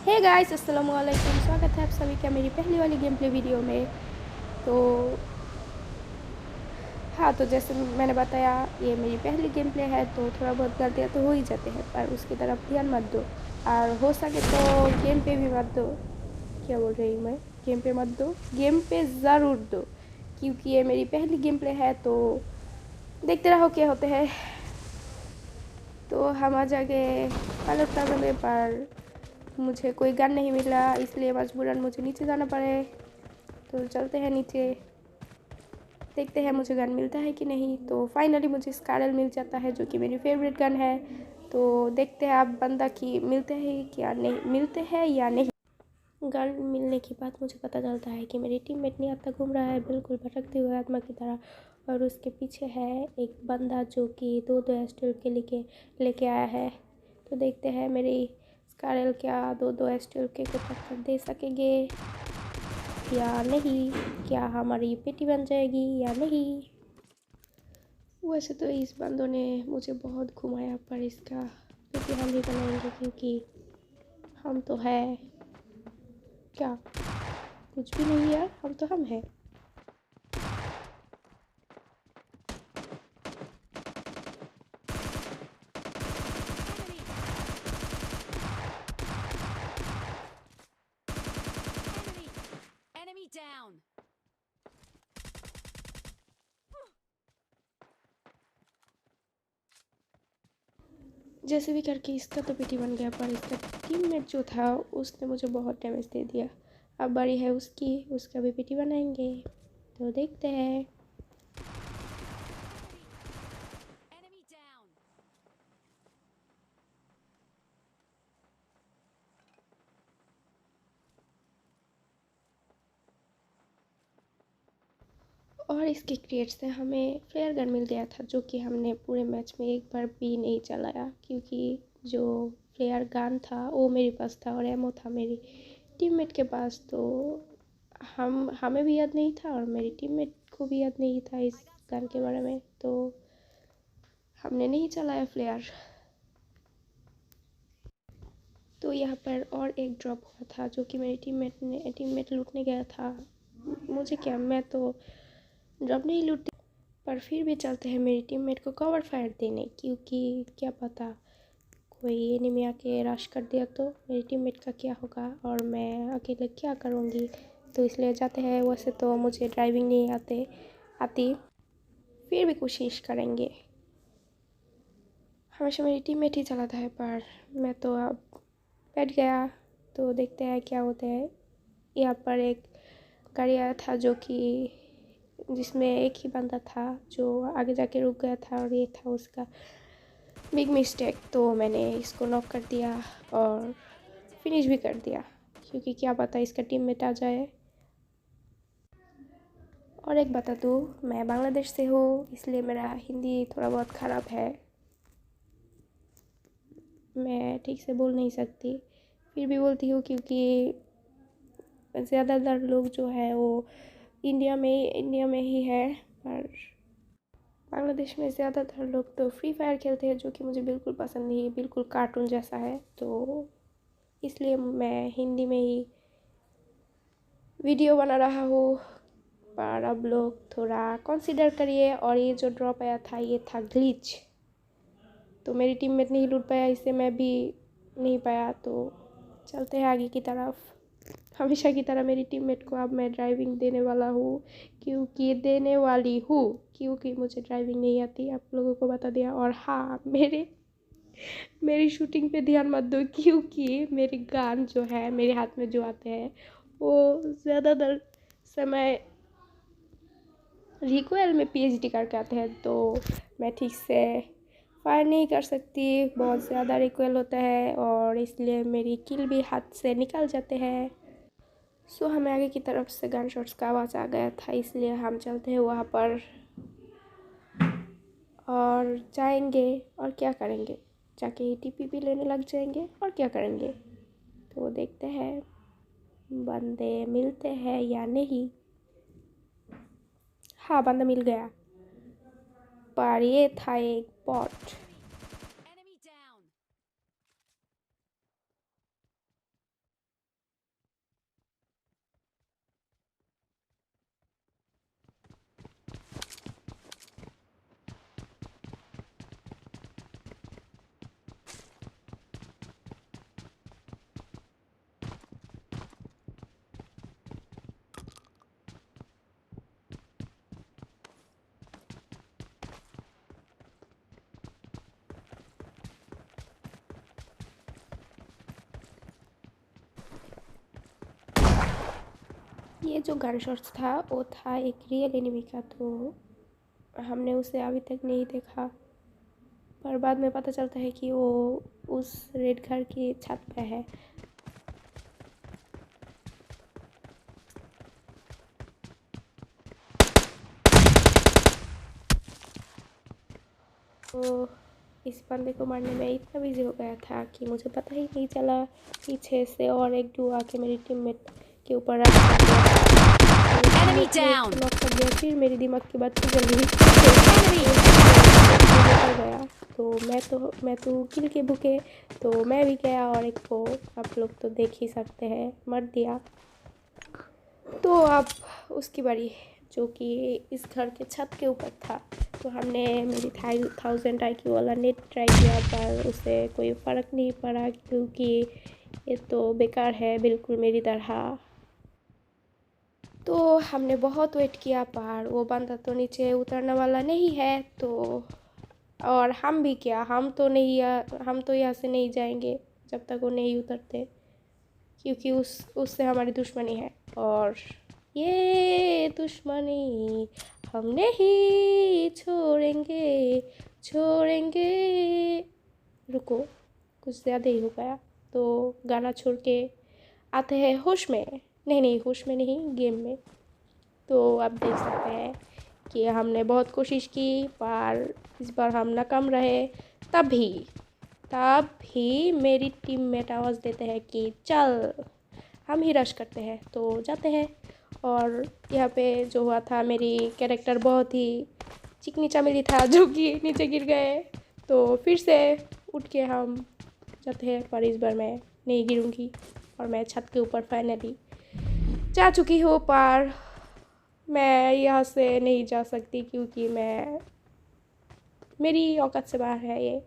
Hey guys, अस्सलाम वालेकुम। स्वागत है आप सभी का मेरी पहली वाली गेम प्ले वीडियो में। तो हाँ, तो जैसे मैंने बताया, ये मेरी पहली गेम प्ले है, तो थोड़ा बहुत गलतियाँ तो हो ही जाते हैं, पर उसकी तरफ ध्यान मत दो। और हो सके तो गेम पे भी मत दो। क्या बोल रही हूँ मैं? गेम पे मत दो, गेम पे ज़रूर दो, क्योंकि ये मेरी पहली गेम प्ले है। तो देखते रहो क्या होते हैं। तो हम आ जाएंगे पायलट प्लाजा में, पर मुझे कोई गन नहीं मिला, इसलिए मजबूरन मुझे नीचे जाना पड़े। तो चलते हैं नीचे, देखते हैं मुझे गन मिलता है कि नहीं। तो फाइनली मुझे स्कारल मिल जाता है, जो कि मेरी फेवरेट गन है। तो देखते हैं अब बंदा की मिलते हैं क्या नहीं, मिलते हैं या नहीं। गन मिलने के बाद मुझे पता चलता है कि मेरी टीममेट निहाता घूम रहा है बिल्कुल भटकते हुए आत्मा की तरह, और उसके पीछे है एक बंदा जो कि दो दो एस्टल के लेके आया है। तो देखते हैं मेरी स्कारल क्या दो दो एस्टल के को टक्कर दे सकेंगे या नहीं, क्या हमारी पेटी बन जाएगी या नहीं। वैसे तो इस बंदों ने मुझे बहुत घुमाया, पर इसका पेटी हम ही बनाएंगे, क्योंकि हम तो है क्या, कुछ भी नहीं यार, हम तो हम हैं। Enemy down. जैसे भी करके इसका तो पेटी बन गया, पर इसका टीममेट जो था उसने मुझे बहुत डैमेज दे दिया। अब बारी है उसकी, उसका भी पेटी बनाएंगे। तो देखते हैं। Enemy down. और इसके क्रिएट से हमें फ्लेयर गन मिल गया था, जो कि हमने पूरे मैच में एक बार भी नहीं चलाया, क्योंकि जो फ्लेयर गन था वो मेरे पास था और एमओ था मेरी टीममेट के पास। तो हमें भी याद नहीं था और मेरी टीममेट को भी याद नहीं था इस गन के बारे में, तो हमने नहीं चलाया फ्लेयर। तो यहाँ पर और एक ड्रॉप हुआ था, जो कि मेरी टीममेट लूटने गया था। मुझे क्या, मैं तो ड्रॉप नहीं लूटती, पर फिर भी चलते हैं मेरी टीममेट को कवर फायर देने, क्योंकि क्या पता कोई एनिमी आके रश कर दिया तो मेरी टीममेट का क्या होगा और मैं अकेले क्या करूँगी। तो इसलिए जाते हैं। वैसे तो मुझे ड्राइविंग नहीं आती, फिर भी कोशिश करेंगे। हमेशा मेरी टीममेट ही चलाता है, पर मैं तो अब बैठ गया। तो देखते हैं क्या होता है। यहाँ पर एक गाड़ी आया था, जो कि जिसमें एक ही बंदा था जो आगे जाके रुक गया था, और ये था उसका बिग मिस्टेक। तो मैंने इसको नॉक कर दिया और फिनिश भी कर दिया, क्योंकि क्या पता इसका टीममेट आ जाए। और एक बता दूँ, मैं बांग्लादेश से हूँ, इसलिए मेरा हिंदी थोड़ा बहुत ख़राब है, मैं ठीक से बोल नहीं सकती, फिर भी बोलती हूँ, क्योंकि ज़्यादातर लोग जो है वो इंडिया में ही है। पर बांग्लादेश में ज़्यादातर लोग तो फ्री फायर खेलते हैं, जो कि मुझे बिल्कुल पसंद नहीं, बिल्कुल कार्टून जैसा है। तो इसलिए मैं हिंदी में ही वीडियो बना रहा हूँ, पर अब लोग थोड़ा कंसीडर करिए। और ये जो ड्रॉप आया था, ये था ग्लिच, तो मेरी टीममेट नहीं लूट पाया, इससे मैं भी नहीं पाया। तो चलते हैं आगे की तरफ। हमेशा की तरह मेरी टीममेट को अब मैं ड्राइविंग देने वाला हूँ, क्योंकि मुझे ड्राइविंग नहीं आती, आप लोगों को बता दिया। और हाँ, मेरी शूटिंग पे ध्यान मत दो, क्योंकि मेरे गान जो है मेरे हाथ में जो आते हैं वो ज़्यादातर समय रिकॉइल में पीएचडी करके आते हैं, तो मैं ठीक से फायर नहीं कर सकती, बहुत ज़्यादा रिकॉइल होता है, और इसलिए मेरी किल भी हाथ से निकल जाते हैं। सो हमें आगे की तरफ से गन शॉट्स का आवाज़ आ गया था, इसलिए हम चलते हैं वहाँ पर और जाएंगे। और क्या करेंगे, जाके टीपी भी लेने लग जाएंगे, और क्या करेंगे। तो देखते हैं बंदे मिलते हैं या नहीं। हाँ, बंदा मिल गया, पर ये था एक बॉट। Enemy down. ये जो गन शॉट्स था वो था एक रियल एनिमी का, तो हमने उसे अभी तक नहीं देखा, पर बाद में पता चलता है कि वो उस रेड घर की छत पे है। तो इस बंदे को मारने में इतना बिजी हो गया था कि मुझे पता ही नहीं चला पीछे से और एक डू आके मेरी टीममेट के ऊपर रश कर दिया। Enemy down. नॉक कर दिया, फिर मेरी दिमाग की बात जल रही गया। तो मैं तो किल के भूखे, तो मैं भी गया और एक को आप लोग तो देख ही सकते हैं मर दिया। तो अब उसकी बारी, जो कि इस घर के छत के ऊपर था। तो हमने मेरी 1000 IQ वाला नेट ट्राई किया, पर उसे कोई फ़र्क नहीं पड़ा क्योंकि ये तो बेकार है बिल्कुल मेरी तरह। तो हमने बहुत वेट किया, पर वो बंदा तो नीचे उतरने वाला नहीं है। तो और हम भी क्या, हम तो यहाँ से नहीं जाएंगे जब तक वो नहीं उतरते, क्योंकि उससे हमारी दुश्मनी है। और ये दुश्मनी हम नहीं छोड़ेंगे। रुको, कुछ ज़्यादा ही हो गया। तो गाना छोड़ के आते हैं होश में, नहीं होश में नहीं, गेम में। तो आप देख सकते हैं कि हमने बहुत कोशिश की, पर इस बार हम नाकाम रहे। तभी मेरी टीममेट आवाज़ देते हैं कि चल हम ही रश करते हैं। तो जाते हैं, और यहाँ पे जो हुआ था, मेरी कैरेक्टर बहुत ही चिकनी चमेली था जो कि नीचे गिर गए। तो फिर से उठ के हम जाते हैं, पर इस बार मैं नहीं गिरूँगी और मैं छत के ऊपर फाइनली जा चुकी हूँ। पर मैं यहाँ से नहीं जा सकती क्योंकि मेरी औकात से बाहर है ये।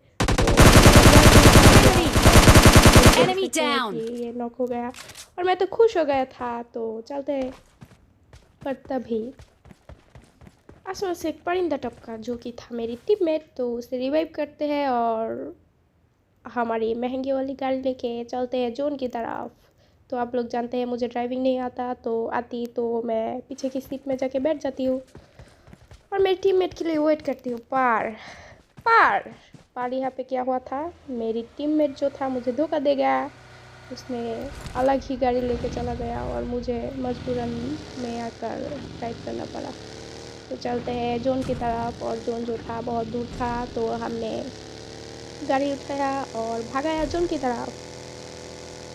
Enemy down. ये नॉक हो गया और मैं तो खुश हो गया था। तो चलते हैं, पर तभी आसमान से एक परिंदा टपका जो कि था मेरी टीममेट। तो उसे रिवाइव करते हैं और हमारी महंगी वाली गाड़ी लेके चलते हैं जोन की तरफ। तो आप लोग जानते हैं मुझे ड्राइविंग नहीं आता, तो मैं पीछे की सीट में जाके बैठ जाती हूँ और मेरी टीममेट के लिए वेट करती हूँ। पर यहाँ पे क्या हुआ था, मेरी टीममेट जो था मुझे धोखा दे गया। उसने अलग ही गाड़ी लेके चला गया और मुझे मजबूरन में आकर ड्राइव करना पड़ा। तो चलते हैं जोन की तरफ, और जोन जो था बहुत दूर था। तो हमने गाड़ी उठाया और भागाया जोन की तरफ।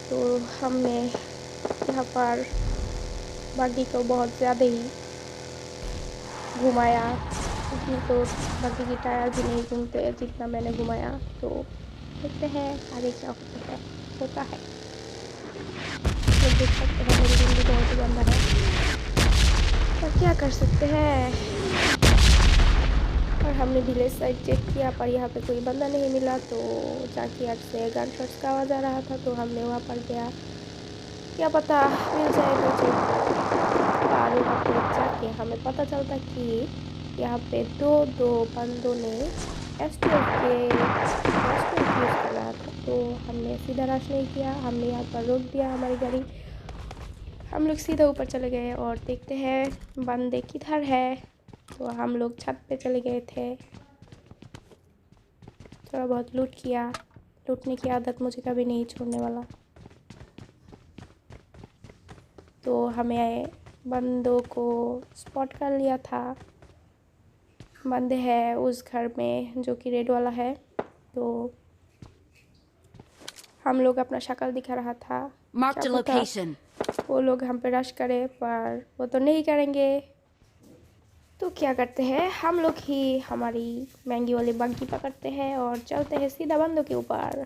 तो हमने यहाँ पर बग्गी को बहुत ज़्यादा ही घुमाया, उसमें तो बग्गी की टायर भी नहीं घूमते जितना मैंने घुमाया। तो देखते हैं आगे क्या होता है। तो देख सकते हैं मेरी जिंदगी बहुत ही गंदा है, पर क्या कर सकते हैं। और हमने विलेज साइड चेक किया, पर यहाँ पे कोई बंदा नहीं मिला। तो जाके से गन शॉट्स का आवाज़ आ रहा था, तो हमने वहाँ पर गया, क्या पता मिल जाए तो चेक। और यहाँ पे जाके हमें पता चलता कि यहाँ पे दो बंदों ने S12 यूज़ कर रहा था। तो हमने सीधा रश नहीं किया, हमने यहाँ पर रोक दिया हमारी गाड़ी। हम लोग सीधा ऊपर चले गए और देखते हैं बंदे किधर है। तो हम लोग छत पे चले गए थे, थोड़ा बहुत लूट किया। लूटने की आदत मुझे कभी नहीं छोड़ने वाला। तो हमें बंदों को स्पॉट कर लिया था। बंदे हैं उस घर में जो कि रेड वाला है। तो हम लोग अपना शक्ल दिखा रहा था, Marked a क्या पता location. वो लोग हम पे रश करे, पर वो तो नहीं करेंगे। तो क्या करते हैं, हम लोग ही हमारी महंगी वाली बग्गी पकड़ते हैं और चलते हैं सीधा बंदों के ऊपर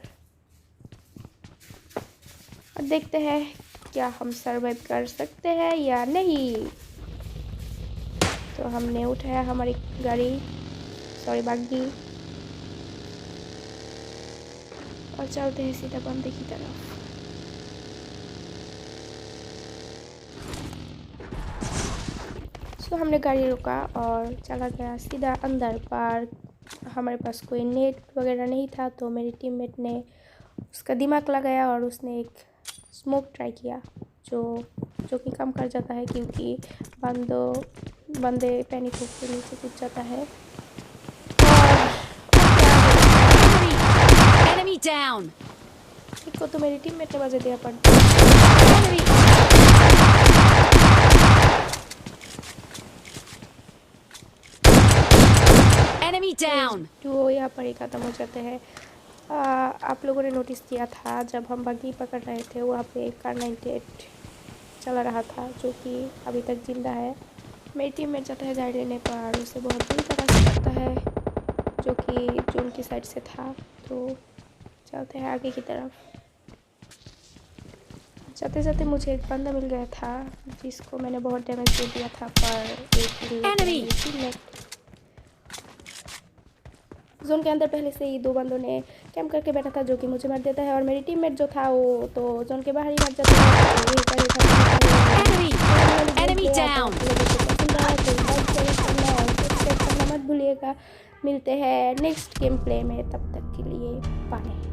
और देखते हैं क्या हम सरवाइव कर सकते हैं या नहीं। तो हमने उठाया हमारी बग्गी और चलते हैं सीधा बंदे की तरफ। तो हमने गाड़ी रोका और चला गया सीधा अंदर, पर हमारे पास कोई नेट वगैरह नहीं था। तो मेरी टीममेट ने उसका दिमाग लगाया और उसने एक स्मोक ट्राई किया जो कि कम कर जाता है, क्योंकि बंदे पैनिक होकर नीचे कूद जाता है। Enemy down. एक को तो मेरी टीममेट ने बजा दिया पर Enemy down. तो यहाँ पर ही ख़त्म हो जाते हैं। आप लोगों ने नोटिस किया था जब हम बग्गी पकड़ रहे थे, वहाँ पे कार 98 चला रहा था, जो कि अभी तक जिंदा है। मेरी टीममेट जाता है गाड़ी लेने पर, उसे बहुत बुरी तरह से लगता है, जो कि उनकी साइड से था। तो चलते हैं आगे की तरफ। जाते जाते मुझे एक बंदा मिल गया था, जिसको मैंने बहुत डैमेज दे दिया था, पर एक जोन के अंदर पहले से ही 2 बंदों ने कैंप करके बैठा था, जो कि मुझे मार देता है, और मेरी टीममेट जो था वो तो जोन के बाहर ही मर जाता है। मत भूलिएगा। मिलते हैं नेक्स्ट गेम प्ले में, तब तक के लिए बाय।